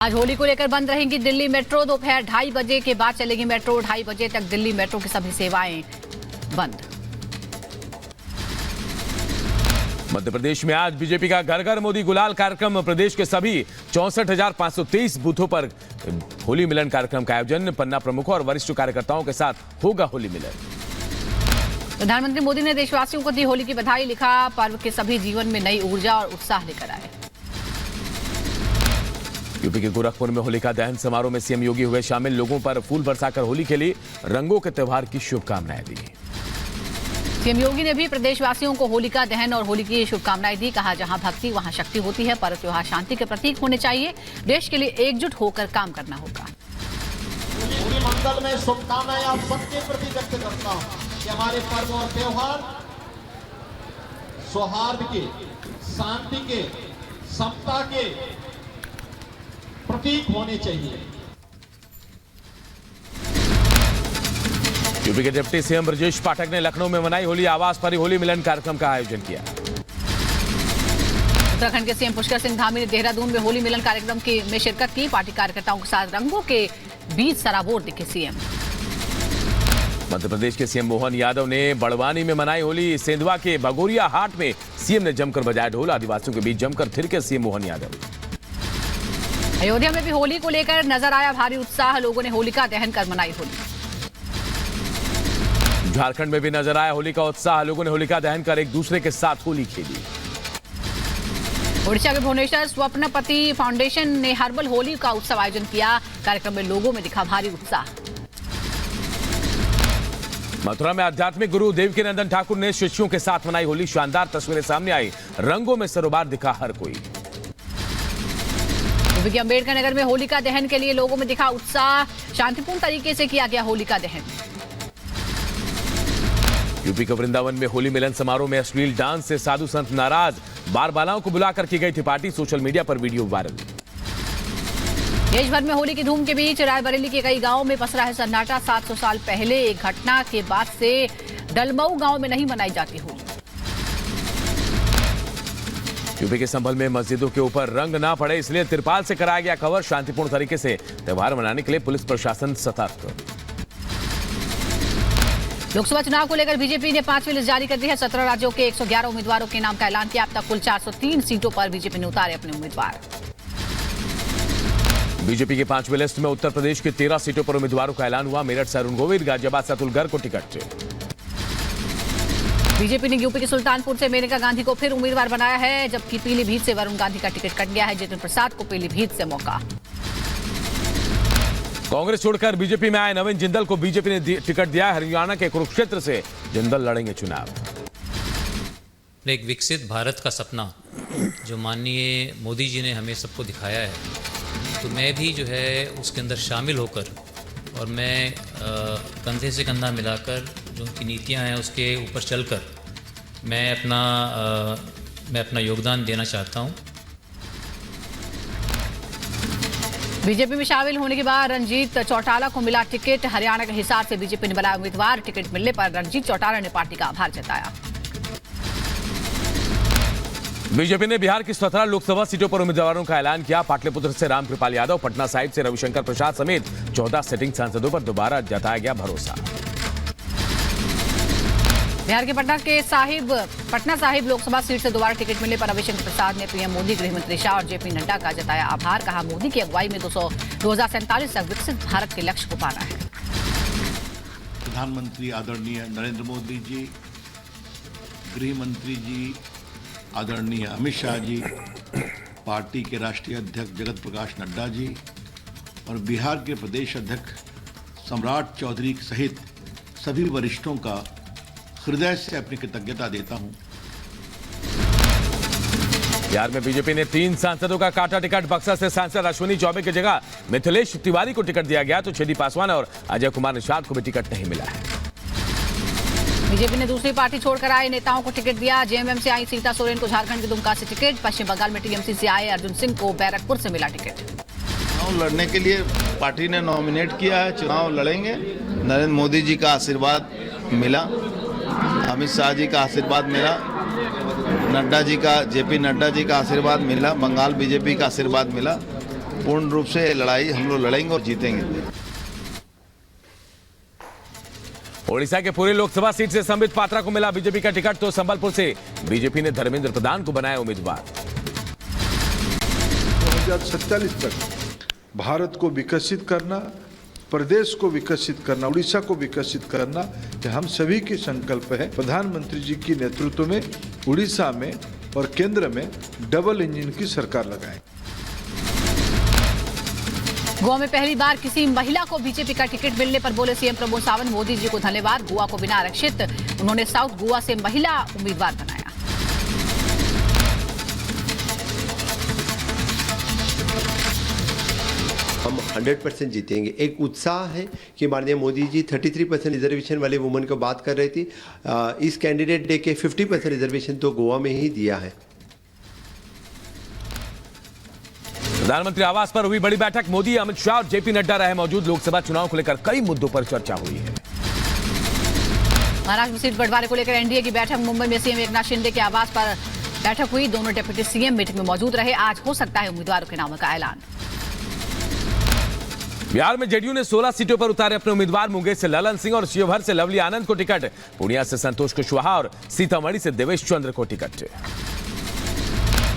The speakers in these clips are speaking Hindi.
आज होली को लेकर बंद रहेंगी दिल्ली मेट्रो। दोपहर 2:30 बजे के बाद चलेगी मेट्रो। 2:30 बजे तक दिल्ली मेट्रो की सभी सेवाएं बंद। मध्य प्रदेश में आज बीजेपी का घर घर मोदी गुलाल कार्यक्रम। प्रदेश के सभी 64,523 बूथों पर होली मिलन कार्यक्रम का आयोजन। पन्ना प्रमुखों और वरिष्ठ कार्यकर्ताओं के साथ होगा होली मिलन। प्रधानमंत्री मोदी ने देशवासियों को दी होली की बधाई। लिखा, पर्व के सभी जीवन में नई ऊर्जा और उत्साह लेकर आए। यूपी के गोरखपुर में होलिका दहन समारोह में सीएम योगी हुए शामिल। लोगों पर फूल बरसाकर होली खेली। रंगों के त्योहार की शुभकामनाएं दी। सीएम योगी ने भी प्रदेशवासियों को होलिका दहन और होली की शुभकामनाएं दी। कहा, जहां भक्ति वहां शक्ति होती है। पर्व त्योहार शांति के प्रतीक होने चाहिए। देश के लिए एकजुट होकर काम करना होगा। होली मंगल में शुभकामनाएं आप सबके प्रति व्यक्त करता हूं कि हमारे पर्व और त्योहार सौहार्द के, शांति के, समता के प्रतीक होने चाहिए। यूपी के डिप्टी सीएम ब्रजेश पाठक ने लखनऊ में मनाई होली। आवास पर होली मिलन कार्यक्रम का आयोजन किया। उत्तराखंड के सीएम पुष्कर सिंह धामी ने देहरादून में होली मिलन कार्यक्रम में शिरकत की। पार्टी कार्यकर्ताओं के साथ रंगों के बीच सराबोर दिखे सीएम। मध्य प्रदेश के सीएम मोहन यादव ने बड़वानी में मनाई होली। सेंधवा के भगोरिया हाट में सीएम ने जमकर बजाया ढोल। आदिवासियों के बीच जमकर थिरके सीएम मोहन यादव। अयोध्या में भी होली को लेकर नजर आया भारी उत्साह। लोगों ने होलिका दहन कर मनाई होली। झारखंड में भी नजर आया होली का उत्साह। लोगों ने होलिका दहन कर एक दूसरे के साथ होली खेली। ओडिशा के भुवनेश्वर स्वप्नपति फाउंडेशन ने हर्बल होली का उत्सव आयोजन किया। कार्यक्रम में लोगों में दिखा भारी उत्साह। मथुरा में आध्यात्मिक गुरु देवकीनंदन ठाकुर ने शिष्यों के साथ मनाई होली। शानदार तस्वीरें सामने आई। रंगों में सरोबार दिखा हर कोई। यूपी के अंबेडकर नगर में होलिका दहन के लिए लोगों में दिखा उत्साह। शांतिपूर्ण तरीके से किया गया होलिका दहन। यूपी के वृंदावन में होली मिलन समारोह में अश्लील डांस से साधु संत नाराज। बार बालाओं को बुलाकर की गई थी पार्टी। सोशल मीडिया पर वीडियो वायरल। देश भर में होली की धूम के बीच रायबरेली के कई गांवों में पसरा है सन्नाटा। 700 साल पहले एक घटना के बाद से डलमऊ गांव में नहीं मनाई जाती होली। यूपी के संभल में मस्जिदों के ऊपर रंग ना पड़े, इसलिए तिरपाल से कराया गया कवर। शांतिपूर्ण तरीके से त्योहार मनाने के लिए पुलिस प्रशासन सतर्क। लोकसभा चुनाव को लेकर बीजेपी ने 5वीं लिस्ट जारी कर दी है। 17 राज्यों के 111 उम्मीदवारों के नाम का ऐलान किया। अब तक कुल 403 सीटों पर बीजेपी ने उतारे अपने उम्मीदवार। बीजेपी की 5वीं लिस्ट में उत्तर प्रदेश की 13 सीटों पर उम्मीदवारों का ऐलान हुआ। मेरठ से अरुण गोविल, गाजियाबाद से अतुल गर्ग को टिकट। बीजेपी ने यूपी के सुल्तानपुर से मेनका गांधी को फिर उम्मीदवार बनाया है, जबकि पीलीभीत से वरुण गांधी का टिकट कट गया है। जितिन प्रसाद को पीलीभीत से मौका। कांग्रेस छोड़कर बीजेपी में आए नवीन जिंदल को बीजेपी ने टिकट दिया। हरियाणा के कुरुक्षेत्र से जिंदल लड़ेंगे चुनाव। एक विकसित भारत का सपना जो माननीय मोदी जी ने हमें सबको दिखाया है, तो मैं भी जो है उसके अंदर शामिल होकर और मैं कंधे से कंधा मिलाकर जो उनकी नीतियां हैं उसके ऊपर चलकर मैं अपना योगदान देना चाहता हूं। बीजेपी में शामिल होने के बाद रंजीत चौटाला को मिला टिकट। हरियाणा के हिसार से बीजेपी ने बनाया उम्मीदवार। टिकट मिलने पर रंजीत चौटाला ने पार्टी का आभार जताया। बीजेपी ने बिहार की 17 लोकसभा सीटों पर उम्मीदवारों का ऐलान किया। पाटलिपुत्र से रामकृपाल यादव, पटना साहिब से रविशंकर प्रसाद समेत 14 सिटिंग सांसदों पर दोबारा जताया गया भरोसा। बिहार के पटना साहिब लोकसभा सीट से दोबारा टिकट मिलने पर रविशंकर प्रसाद ने पीएम मोदी, गृह मंत्री शाह और जेपी नड्डा का जताया आभार। कहा, मोदी की अगुवाई में 2047 तक विकसित भारत के लक्ष्य को पाना है। प्रधानमंत्री आदरणीय नरेंद्र मोदी जी, गृह मंत्री जी आदरणीय अमित शाह जी, पार्टी के राष्ट्रीय अध्यक्ष जगत प्रकाश नड्डा जी और बिहार के प्रदेश अध्यक्ष सम्राट चौधरी सहित सभी वरिष्ठों का हृदय से अपनी कृतज्ञता देता हूं। बिहार में बीजेपी ने 3 सांसदों का काटा टिकट। बक्सर से सांसद अश्विनी चौबे की जगह मिथिलेश तिवारी को टिकट दिया गया, तो छेदी पासवान और अजय कुमार निषाद को भी टिकट नहीं मिला है। बीजेपी ने दूसरी पार्टी छोड़कर आए नेताओं को टिकट दिया। जेएमएम से आई सीता सोरेन को झारखंड के दुमका से टिकट। पश्चिम बंगाल में टीएमसी से आए अर्जुन सिंह को बैरकपुर से मिला टिकट। चुनाव लड़ने के लिए पार्टी ने नॉमिनेट किया है। चुनाव लड़ेंगे। नरेंद्र मोदी जी का आशीर्वाद मिला, अमित शाह जी का आशीर्वाद मिला, नड्डा जी का, जेपी नड्डा जी का आशीर्वाद मिला, बंगाल बीजेपी का आशीर्वाद मिला। पूर्ण रूप से लड़ाई हम लोग लड़ेंगे और जीतेंगे। ओडिशा के पूरी लोकसभा सीट से संबित पात्रा को मिला बीजेपी का टिकट, तो संबलपुर से बीजेपी ने धर्मेंद्र प्रधान को बनाया उम्मीदवार। 2047 तक भारत को विकसित करना, प्रदेश को विकसित करना, उड़ीसा को विकसित करना, ये हम सभी की संकल्प है। प्रधानमंत्री जी की नेतृत्व में उड़ीसा में और केंद्र में डबल इंजन की सरकार लगाएं। गोवा में पहली बार किसी महिला को बीजेपी का टिकट मिलने पर बोले सीएम प्रमोद सावंत, मोदी जी को धन्यवाद, गोवा को बिना आरक्षित उन्होंने साउथ गोवा से महिला उम्मीदवार बनाया। हम 100% जीतेंगे। एक उत्साह है कि माननीय मोदी जी 33% रिजर्वेशन वाले वुमन को बात कर रही थी। इस कैंडिडेट डे के 50% रिजर्वेशन तो गोवा में ही दिया है। प्रधानमंत्री आवास पर हुई बड़ी बैठक, मोदी, अमित शाह और जेपी नड्डा रहे मौजूद। लोकसभा चुनाव को लेकर कई मुद्दों पर चर्चा हुई है। महाराष्ट्र में सीट बंटवारे को लेकर एनडीए की बैठक, मुंबई में सीएम एकनाथ शिंदे के आवास पर बैठक हुई। दोनों डिप्टी सीएम मीटिंग में मौजूद रहे। आज हो सकता है उम्मीदवारों के नामों का ऐलान। बिहार में जेडीयू ने 16 सीटों पर उतारे अपने उम्मीदवार। मुंगेर से ललन सिंह और शिवहर से लवली आनंद को टिकट, पूर्णिया से संतोष कुशवाहा और सीतामढ़ी से देवेश चंद्र को टिकट।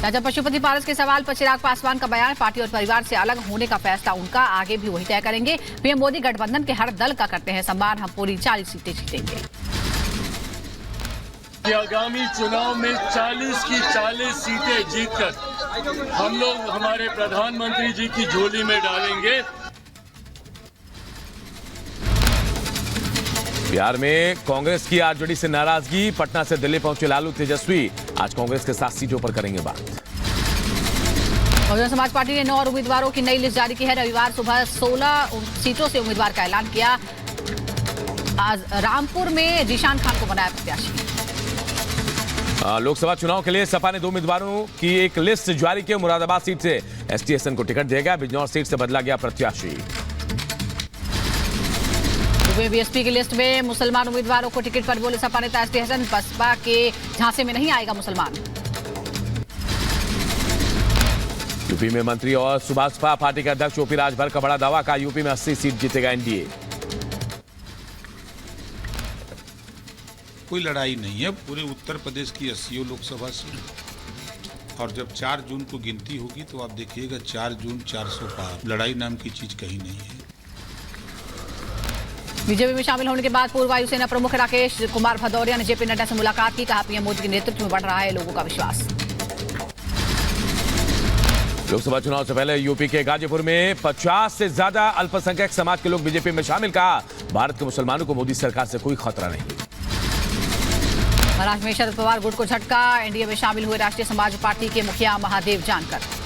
राजा पशुपति पारस के सवाल पर चिराग पासवान का बयान, पार्टी और परिवार से अलग होने का फैसला उनका, आगे भी वही तय करेंगे। पीएम मोदी गठबंधन के हर दल का करते हैं सम्मान, हम पूरी 40 सीटें जीतेंगे। आगामी चुनाव में 40 की 40 सीटें जीतकर हम लोग हमारे प्रधानमंत्री जी की झोली में डालेंगे। बिहार में कांग्रेस की आरजेडी से नाराजगी, पटना से दिल्ली पहुंचे लालू तेजस्वी, आज कांग्रेस के 7 सीटों पर करेंगे बात। बहुजन समाज पार्टी ने 9 उम्मीदवारों की नई लिस्ट जारी की है। रविवार सुबह 16 सीटों से उम्मीदवार का ऐलान किया। आज रामपुर में जीशान खान को बनाया प्रत्याशी। लोकसभा चुनाव के लिए सपा ने 2 उम्मीदवारों की एक लिस्ट जारी की। मुरादाबाद सीट से एसटी हसन को टिकट दिया गया, बिजनौर सीट से बदला गया प्रत्याशी। बीएसपी की लिस्ट में मुसलमान उम्मीदवारों को टिकट पर बोले सपा नेता एसटी हसन, बसपा के झांसे में नहीं आएगा मुसलमान। यूपी में मंत्री और सुभाषपा पार्टी के अध्यक्ष ओपी राजभर का बड़ा दावा, का यूपी में 80 सीट जीतेगा एनडीए। कोई लड़ाई नहीं है, पूरे उत्तर प्रदेश की 80 लोकसभा सीट, और जब 4 जून को गिनती होगी तो आप देखिएगा 4 जून 400 पार। लड़ाई नाम की चीज कहीं नहीं है। बीजेपी में शामिल होने के बाद पूर्व वायुसेना प्रमुख राकेश कुमार भदौरिया ने जेपी नड्डा से मुलाकात की, कहा पीएम मोदी के नेतृत्व में बढ़ रहा है लोगों का विश्वास। लोकसभा चुनाव से पहले यूपी के गाजीपुर में 50 से ज्यादा अल्पसंख्यक समाज के लोग बीजेपी में शामिल, कहा भारत के मुसलमानों को मोदी सरकार से कोई खतरा नहीं। महाराष्ट्र में शरद पवार गुट को झटका, एनडीए में शामिल हुए राष्ट्रीय समाज पार्टी के मुखिया महादेव जानकर।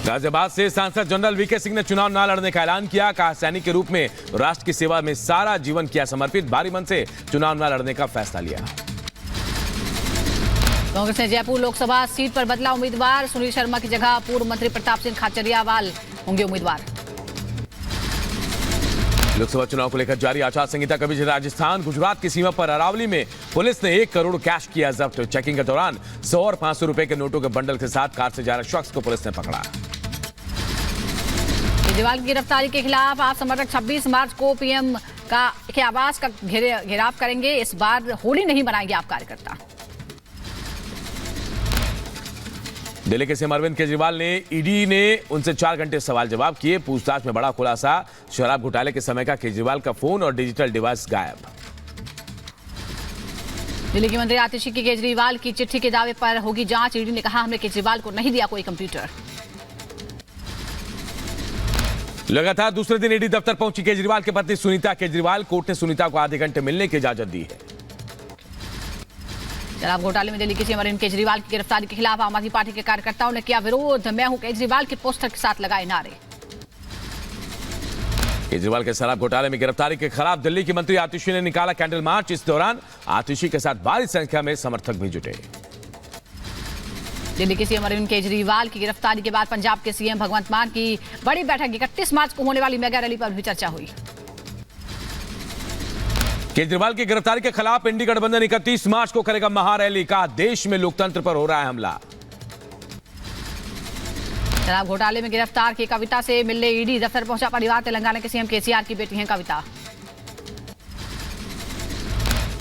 गाजियाबाद से सांसद जनरल वीके सिंह ने चुनाव न लड़ने का ऐलान किया, कहा सैनिक के रूप में राष्ट्र की सेवा में सारा जीवन किया समर्पित, भारी मन से चुनाव न लड़ने का फैसला लिया। कांग्रेस ने जयपुर लोकसभा सीट पर बदला उम्मीदवार, सुनील शर्मा की जगह पूर्व मंत्री प्रताप सिंह खाचरियावाल होंगे उम्मीदवार। लोकसभा चुनाव को लेकर जारी आचार संहिता के बीच राजस्थान गुजरात की सीमा पर अरावली में पुलिस ने 1 करोड़ कैश किया जब्त। चेकिंग के दौरान 100 और 500 रुपए के नोटों के बंडल के साथ कार से जा रहे शख्स को पुलिस ने पकड़ा। केजरीवाल की गिरफ्तारी के खिलाफ आप समर्थक 26 मार्च को पीएम के आवास का घेराव करेंगे। इस बार होली नहीं मनाएंगे आप कार्यकर्ता। दिल्ली के सीएम अरविंद केजरीवाल ने ईडी ने उनसे 4 घंटे सवाल जवाब किए। पूछताछ में बड़ा खुलासा, शराब घोटाले के समय का केजरीवाल का फोन और डिजिटल डिवाइस गायब। दिल्ली की मंत्री आतिशी की केजरीवाल की चिट्ठी के दावे पर होगी जांच, ईडी ने कहा हमने केजरीवाल को नहीं दिया कोई कंप्यूटर। लगातार दूसरे दिन ईडी दफ्तर पहुंची केजरीवाल की पत्नी सुनीता केजरीवाल। कोर्ट ने सुनीता को आधे घंटे मिलने की इजाजत दी है। शराब घोटाले में दिल्ली के सीएम अरविंद केजरीवाल की गिरफ्तारी के खिलाफ आम आदमी पार्टी के कार्यकर्ताओं ने किया विरोध, मैं हूं केजरीवाल के पोस्टर के साथ लगाए नारे। केजरीवाल के शराब घोटाले में गिरफ्तारी के खिलाफ दिल्ली की मंत्री आतिशी ने निकाला कैंडल मार्च। इस दौरान आतिशी के साथ भारी संख्या में समर्थक भी जुटे। दिल्ली के सीएम अरविंद केजरीवाल की गिरफ्तारी के बाद पंजाब के सीएम भगवंत मान की बड़ी बैठक, 31 मार्च को होने वाली मेगा रैली पर भी चर्चा हुई। केजरीवाल की गिरफ्तारी के खिलाफ इंडी गठबंधन 31 मार्च को करेगा महारैली, कहा देश में लोकतंत्र पर हो रहा है हमला। शराब घोटाले में गिरफ्तार की कविता से मिलने ईडी दफ्तर पहुंचा परिवार। तेलंगाना के सीएम केसीआर की बेटी हैं कविता।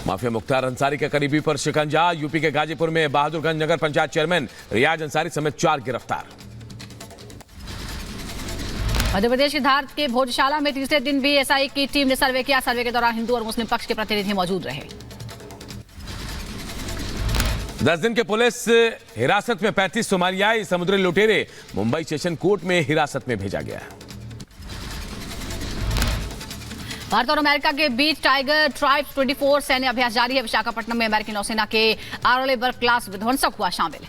माफिया मुख्तार अंसारी के करीबी पर शिकंजा। यूपी के गाजीपुर में बहादुरगंज नगर पंचायत चेयरमैन रियाज अंसारी समेत 4 गिरफ्तार। मध्य प्रदेश के धार के भोजशाला में तीसरे दिन भी एसआई की टीम ने सर्वे किया। सर्वे के दौरान हिंदू और मुस्लिम पक्ष के प्रतिनिधि मौजूद रहे। 10 दिन के पुलिस हिरासत में 35 सोमालियाई समुद्री लुटेरे मुंबई सेशन कोर्ट में हिरासत में भेजा गया। भारत और अमेरिका के बीच टाइगर ट्राइब्स 24 सैन्य अभ्यास जारी है। विशाखापट्टनम में अमेरिकी नौसेना के आरओले बर्ग क्लास विध्वंसक हुआ शामिल।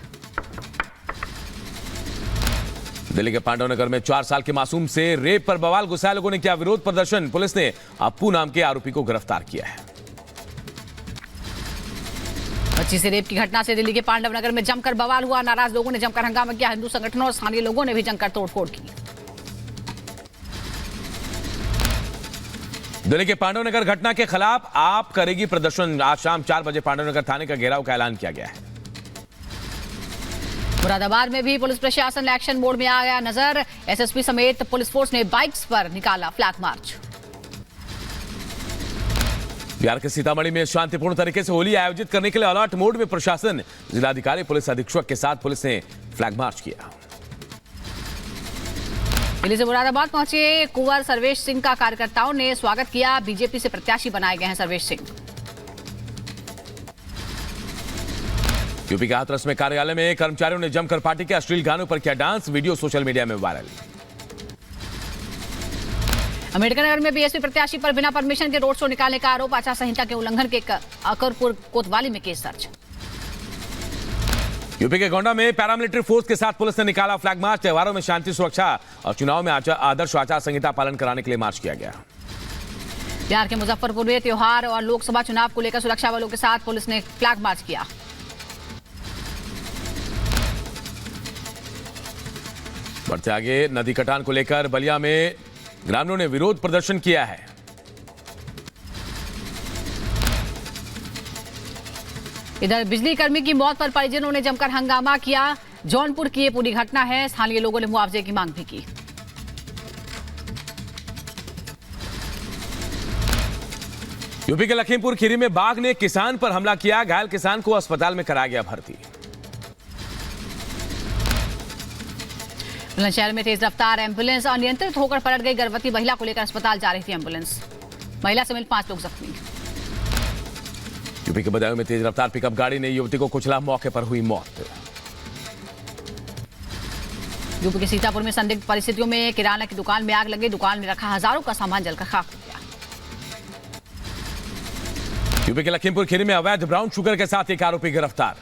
दिल्ली के पांडवनगर में 4 साल के मासूम से रेप पर बवाल। गुस्साए लोगों ने किया विरोध प्रदर्शन। पुलिस ने अप्पू नाम के आरोपी को गिरफ्तार किया है। बच्ची से रेप की घटना से दिल्ली के पांडवनगर में जमकर बवाल हुआ। नाराज लोगों ने जमकर हंगामा किया। हिंदू संगठनों और स्थानीय लोगों ने भी जमकर तोड़फोड़ की। दिल्ली के पांडवनगर घटना के खिलाफ आप करेगी प्रदर्शन। आज शाम 4 बजे पांडवनगर थाने का घेराव का ऐलान किया गया है। मुरादाबाद में भी पुलिस प्रशासन एक्शन मोड में आ गया नजर। एसएसपी समेत पुलिस फोर्स ने बाइक्स पर निकाला फ्लैग मार्च। बिहार के सीतामढ़ी में शांतिपूर्ण तरीके से होली आयोजित करने के लिए अलर्ट मोड में प्रशासन। जिलाधिकारी पुलिस अधीक्षक के साथ पुलिस ने फ्लैग मार्च किया। दिल्ली से मुरादाबाद पहुंचे कुंवर सर्वेश सिंह का कार्यकर्ताओं ने स्वागत किया। बीजेपी से प्रत्याशी बनाए गए हैं सर्वेश सिंह। यूपी के हाथरस में कार्यालय में कर्मचारियों ने जमकर पार्टी के अश्लील गानों पर किया डांस। वीडियो सोशल मीडिया में वायरल। अम्बेडकर नगर में बीएसपी प्रत्याशी पर बिना परमिशन के रोड शो निकालने का आरोप। आचार संहिता के उल्लंघन के अकरपुर कोतवाली में केस दर्ज। यूपी के गोंडा में पैरामिलिट्री फोर्स के साथ पुलिस ने निकाला फ्लैग मार्च। त्योहारों में शांति सुरक्षा और चुनाव में आदर्श आचार संहिता पालन कराने के लिए मार्च किया गया। बिहार के मुजफ्फरपुर में त्योहार और लोकसभा चुनाव को लेकर सुरक्षा बलों के साथ पुलिस ने फ्लैग मार्च किया। बढ़ते आगे, नदी कटान को लेकर बलिया में ग्रामीणों ने विरोध प्रदर्शन किया है। इधर बिजली कर्मी की मौत पर परिजनों ने जमकर हंगामा किया। जौनपुर की ये पूरी घटना है। स्थानीय लोगों ने मुआवजे की मांग भी की। यूपी के लखीमपुर खीरी में बाघ ने किसान पर हमला किया। घायल किसान को अस्पताल में कराया गया भर्ती। बुलंदशहर में तेज रफ्तार एम्बुलेंस अनियंत्रित होकर पलट गई। गर्भवती महिला को लेकर अस्पताल जा रही थी एम्बुलेंस। महिला समेत 5 लोग जख्मी। यूपी के बदायूं में तेज रफ्तार पिकअप गाड़ी ने युवती को कुचला। मौके पर हुई मौत। यूपी के सीतापुर में संदिग्ध परिस्थितियों में किराना की दुकान में आग लगी। दुकान में रखा हजारों का सामान जलकर खाक हो गया। यूपी के लखीमपुर खीरी में अवैध ब्राउन शुगर के साथ एक आरोपी गिरफ्तार।